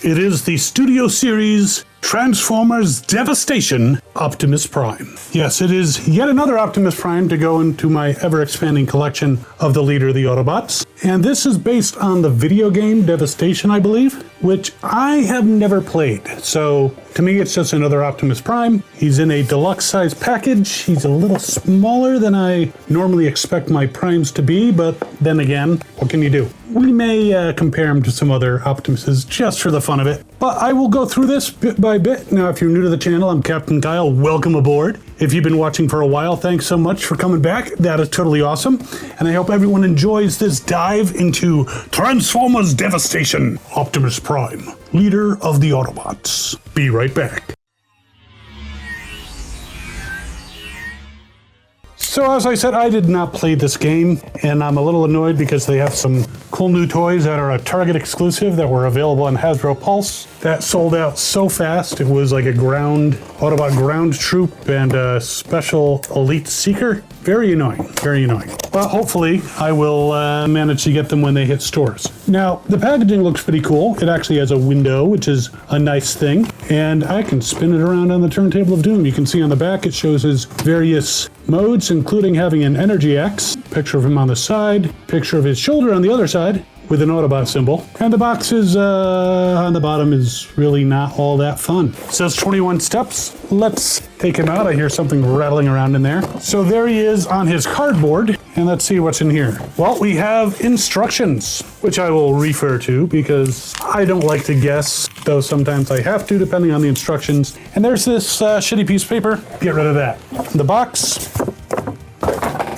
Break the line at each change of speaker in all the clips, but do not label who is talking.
It is the Studio Series Transformers Devastation Optimus Prime. Yes, it is yet another Optimus Prime to go into my ever-expanding collection of the leader of the Autobots. And this is based on the video game Devastation, I believe, which I have never played. So to me, it's just another Optimus Prime. He's in a deluxe size package. He's a little smaller than I normally expect my Primes to be, but then again, what can you do? We may compare him to some other Optimuses just for the fun of it. But I will go through this bit by bit. Now, if you're new to the channel, I'm Captain Kyle. Welcome aboard. If you've been watching for a while, thanks so much for coming back. That is totally awesome. And I hope everyone enjoys this dive into Transformers Devastation Optimus Prime, leader of the Autobots. Be right back. So as I said, I did not play this game, and I'm a little annoyed because they have some cool new toys that are a Target exclusive that were available on Hasbro Pulse. That sold out so fast. It was like a Autobot ground troop and a special elite seeker. Very annoying, very annoying. But hopefully I will manage to get them when they hit stores. Now, the packaging looks pretty cool. It actually has a window, which is a nice thing. And I can spin it around on the turntable of doom. You can see on the back, it shows his various modes, including having an energy axe, picture of him on the side, picture of his shoulder on the other side, with an Autobot symbol. And the box is on the bottom is really not all that fun. It says 21 steps. Let's take him out. I hear something rattling around in there. So there he is on his cardboard. And let's see what's in here. Well, we have instructions, which I will refer to because I don't like to guess, though sometimes I have to, depending on the instructions. And there's this shitty piece of paper. Get rid of that. The box.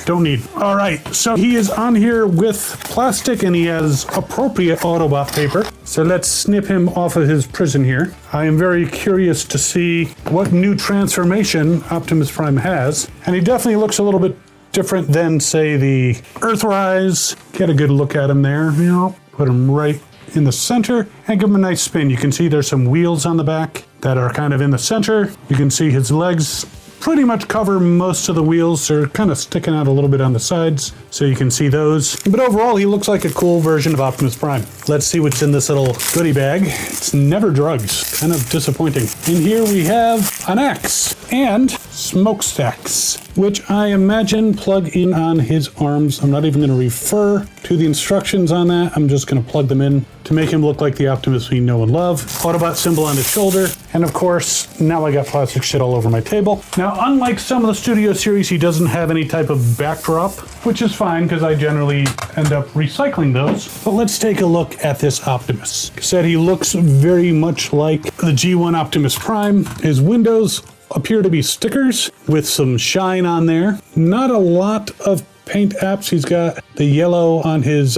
Don't need. All right, so he is on here with plastic and he has appropriate Autobot paper. So let's snip him off of his prison here. I am very curious to see what new transformation Optimus Prime has. And he definitely looks a little bit different than, say, the Earthrise. Get a good look at him there. You know, put him right in the center and give him a nice spin. You can see there's some wheels on the back that are kind of in the center. You can see his legs pretty much cover most of the wheels. They're kind of sticking out a little bit on the sides, so you can see those. But overall, he looks like a cool version of Optimus Prime. Let's see what's in this little goodie bag. It's never drugs. Kind of disappointing. In here we have an axe and smokestacks, which I imagine plug in on his arms. I'm not even going to refer to the instructions on that. I'm just going to plug them in to make him look like the Optimus we know and love. Autobot symbol on his shoulder. And of course, now I got plastic shit all over my table. Now, unlike some of the Studio Series, he doesn't have any type of backdrop, which is fine because I generally end up recycling those. But let's take a look at this Optimus. Said he looks very much like the G1 Optimus Prime. His windows appear to be stickers with some shine on there. Not a lot of paint apps. He's got the yellow on his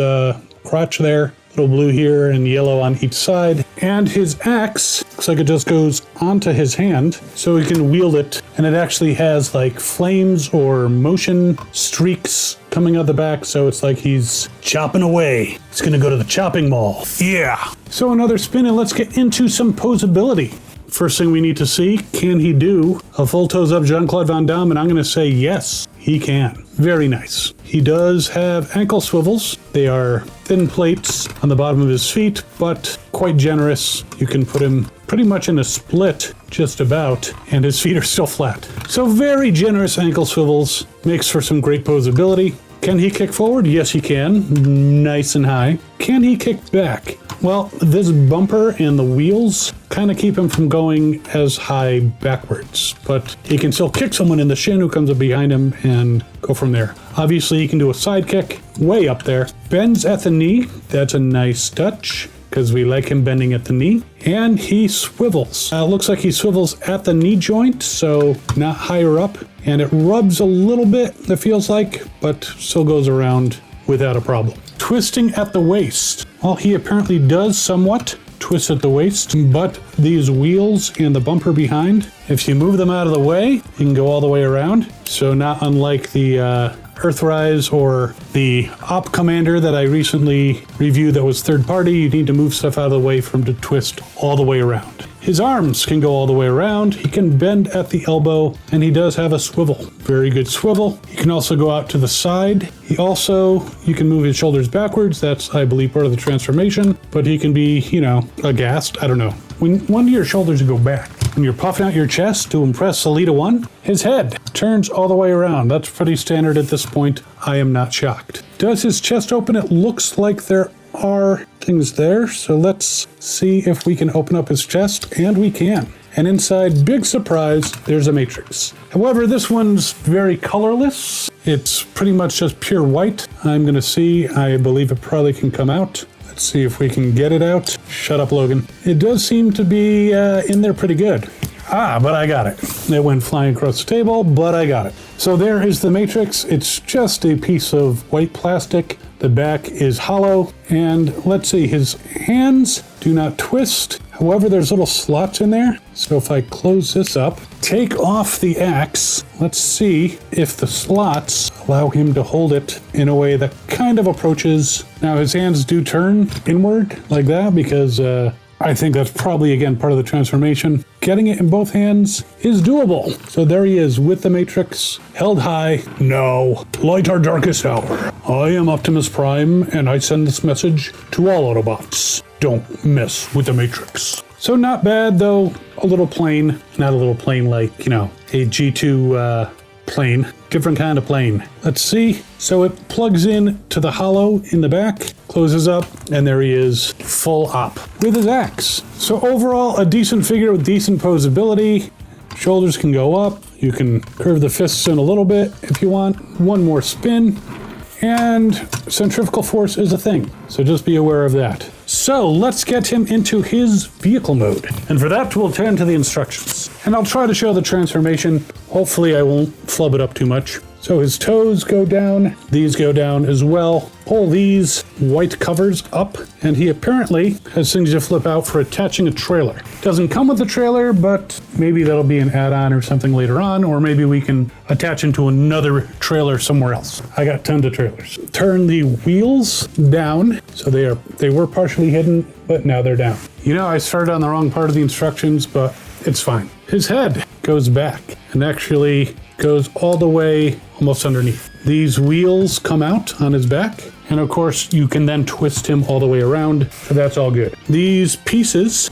crotch there, little blue here and yellow on each side. And his axe looks like it just goes onto his hand so he can wield it. And it actually has like flames or motion streaks coming out the back. So it's like he's chopping away. He's gonna go to the chopping mall. Yeah. So another spin and let's get into some posability. First thing we need to see, can he do a full toes up Jean-Claude Van Damme? And I'm going to say yes, he can. Very nice. He does have ankle swivels. They are thin plates on the bottom of his feet, but quite generous. You can put him pretty much in a split, just about, and his feet are still flat. So very generous ankle swivels, makes for some great posability. Can he kick forward? Yes, he can. Nice and high. Can he kick back? Well, this bumper and the wheels kind of keep him from going as high backwards, but he can still kick someone in the shin who comes up behind him and go from there. Obviously, he can do a side kick way up there. Bends at the knee. That's a nice touch because we like him bending at the knee. And he swivels. Looks like he swivels at the knee joint, so not higher up. And it rubs a little bit, it feels like, but still goes around without a problem. Twisting at the waist. Well, he apparently does somewhat twist at the waist, but these wheels and the bumper behind, if you move them out of the way, you can go all the way around. So not unlike the Earthrise or the Op Commander that I recently reviewed that was third party, you need to move stuff out of the way for him to twist all the way around. His arms can go all the way around, he can bend at the elbow, and he does have a swivel. Very good swivel. He can also go out to the side. You can move his shoulders backwards, that's, I believe, part of the transformation, but he can be, aghast, I don't know. When one of your shoulders go back, when you're puffing out your chest to impress Elita 1, his head turns all the way around. That's pretty standard at this point. I am not shocked. Does his chest open? It looks like there are things there, so let's see if we can open up his chest, and we can. And inside, big surprise, there's a matrix. However, this one's very colorless. It's pretty much just pure white. I'm gonna see, I believe it probably can come out. Let's see if we can get it out. Shut up, Logan. It does seem to be in there pretty good. But I got it. It went flying across the table, but I got it. So there is the matrix. It's just a piece of white plastic. The back is hollow, and let's see, his hands do not twist. However, there's little slots in there. So if I close this up, take off the axe, let's see if the slots allow him to hold it in a way that kind of approaches. Now his hands do turn inward like that because I think that's probably, again, part of the transformation. Getting it in both hands is doable. So there he is with the matrix, held high. Now, light our darkest hour. I am Optimus Prime, and I send this message to all Autobots. Don't mess with the matrix. So not bad, though a little plain. Not a little plain like, a G2 plane. Different kind of plane. Let's see. So it plugs in to the hollow in the back, closes up, and there he is, full op with his axe. So overall, a decent figure with decent posability. Shoulders can go up. You can curve the fists in a little bit if you want. One more spin. And centrifugal force is a thing, so just be aware of that. So let's get him into his vehicle mode. And for that, we'll turn to the instructions. And I'll try to show the transformation. Hopefully I won't flub it up too much. So his toes go down, these go down as well. Pull these white covers up, and he apparently has things to flip out for attaching a trailer. Doesn't come with the trailer, but maybe that'll be an add-on or something later on, or maybe we can attach him to another trailer somewhere else. I got tons of trailers. Turn the wheels down, so they were partially hidden, but now they're down. I started on the wrong part of the instructions, but it's fine. His head goes back and actually goes all the way almost underneath. These wheels come out on his back, and of course you can then twist him all the way around, so that's all good. These pieces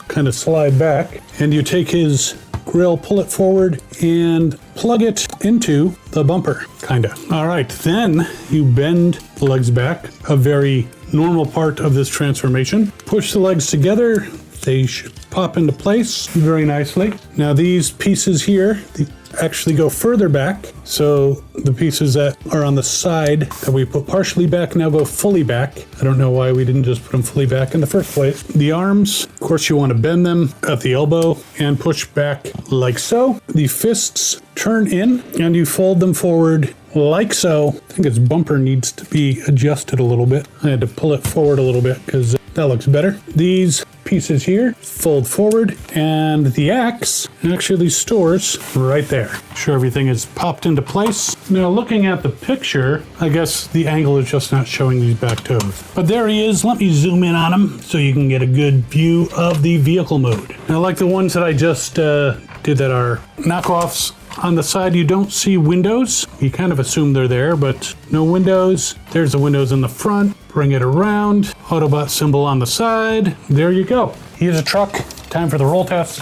kind of slide back, and you take his grill, pull it forward, and plug it into the bumper, kinda. All right, then you bend the legs back, a very normal part of this transformation. Push the legs together, they should pop into place very nicely. Now these pieces here, they actually go further back. So the pieces that are on the side that we put partially back now go fully back. I don't know why we didn't just put them fully back in the first place. The arms, of course, you want to bend them at the elbow and push back like so. The fists turn in and you fold them forward like so. I think its bumper needs to be adjusted a little bit. I had to pull it forward a little bit because that looks better. These pieces here fold forward, and the axe actually stores right there. Sure, everything is popped into place. Now looking at the picture, I guess the angle is just not showing these back toes. But there he is. Let me zoom in on him so you can get a good view of the vehicle mode. Now, like the ones that I just did that are knockoffs, on the side you don't see windows. You kind of assume they're there, but no windows. There's the windows in the front. Bring it around. Autobot symbol on the side. There you go. Here's a truck. Time for the roll test.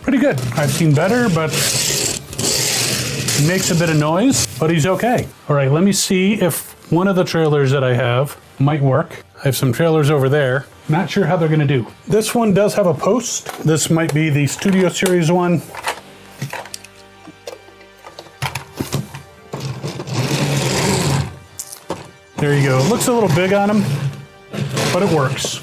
Pretty good. I've seen better, but he makes a bit of noise, but he's okay. All right, let me see if one of the trailers that I have might work. I have some trailers over there. Not sure how they're gonna do. This one does have a post. This might be the Studio Series one. There you go. It looks a little big on him, but it works.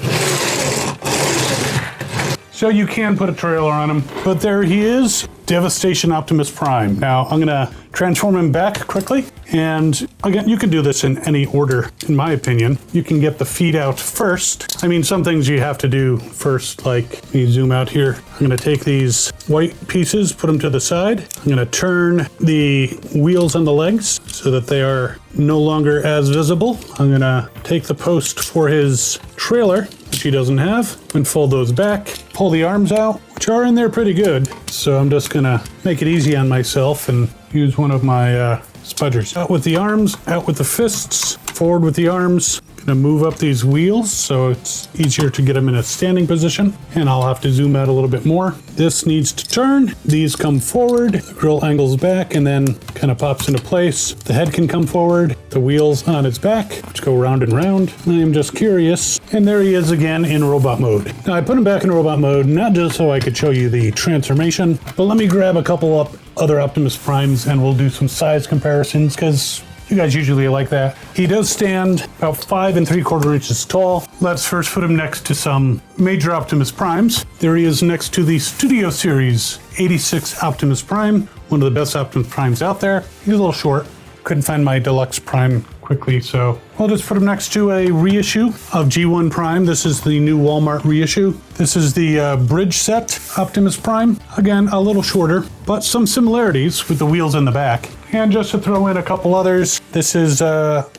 So you can put a trailer on him. But there he is, Devastation Optimus Prime. Now I'm gonna transform him back quickly. And again, you can do this in any order, in my opinion. You can get the feet out first. I mean, some things you have to do first, like, let me zoom out here. I'm gonna take these white pieces, put them to the side. I'm gonna turn the wheels on the legs so that they are no longer as visible. I'm gonna take the post for his trailer, which he doesn't have, and fold those back. Pull the arms out, which are in there pretty good. So I'm just gonna make it easy on myself and use one of my spudgers. Out with the arms, out with the fists, forward with the arms. Gonna move up these wheels so it's easier to get them in a standing position. And I'll have to zoom out a little bit more. This needs to turn. These come forward. The grill angles back and then kind of pops into place. The head can come forward. The wheels on its back, which go round and round. I am just curious. And there he is again in robot mode. Now I put him back in robot mode, not just so I could show you the transformation, but let me grab a couple of other Optimus Primes and we'll do some size comparisons because you guys usually like that. He does stand about 5 3/4 inches tall. Let's first put him next to some major Optimus Primes. There he is next to the Studio Series 86 Optimus Prime, one of the best Optimus Primes out there. He's a little short. Couldn't find my deluxe Prime quickly, so I'll just put him next to a reissue of G1 Prime. This is the new Walmart reissue. This is the bridge set Optimus Prime. Again, a little shorter, but some similarities with the wheels in the back. And just to throw in a couple others, this is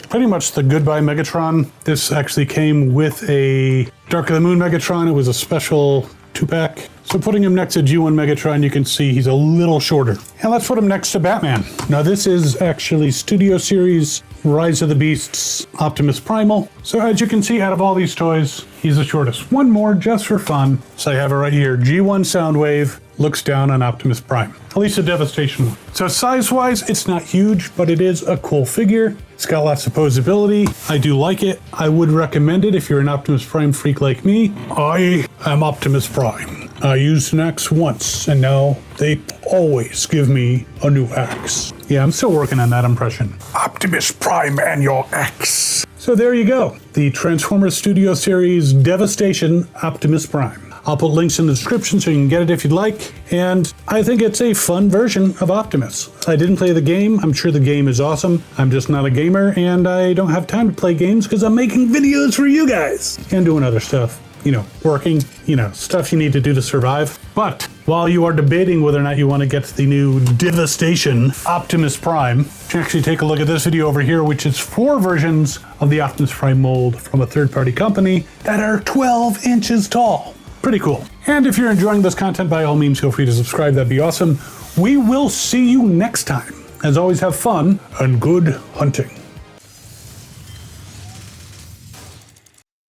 pretty much the Goodbye Megatron. This actually came with a Dark of the Moon Megatron. It was a special 2-pack. So putting him next to G1 Megatron, you can see he's a little shorter. And let's put him next to Batman. Now this is actually Studio Series Rise of the Beasts Optimus Primal. So as you can see, out of all these toys, he's the shortest. One more just for fun. So I have it right here. G1 Soundwave looks down on Optimus Prime. At least the Devastation one. So size-wise, it's not huge, but it is a cool figure. It's got lots of posability. I do like it. I would recommend it if you're an Optimus Prime freak like me. I am Optimus Prime. I used an axe once, and now they always give me a new axe. Yeah, I'm still working on that impression. Optimus Prime and your axe. So there you go. The Transformers Studio Series Devastation Optimus Prime. I'll put links in the description so you can get it if you'd like. And I think it's a fun version of Optimus. I didn't play the game. I'm sure the game is awesome. I'm just not a gamer and I don't have time to play games because I'm making videos for you guys and doing other stuff. You know, working, you know, stuff you need to do to survive. But while you are debating whether or not you want to get the new Devastation Optimus Prime, you can actually take a look at this video over here, which is 4 versions of the Optimus Prime mold from a third-party company that are 12 inches tall. Pretty cool. And if you're enjoying this content, by all means, feel free to subscribe. That'd be awesome. We will see you next time. As always, have fun and good hunting.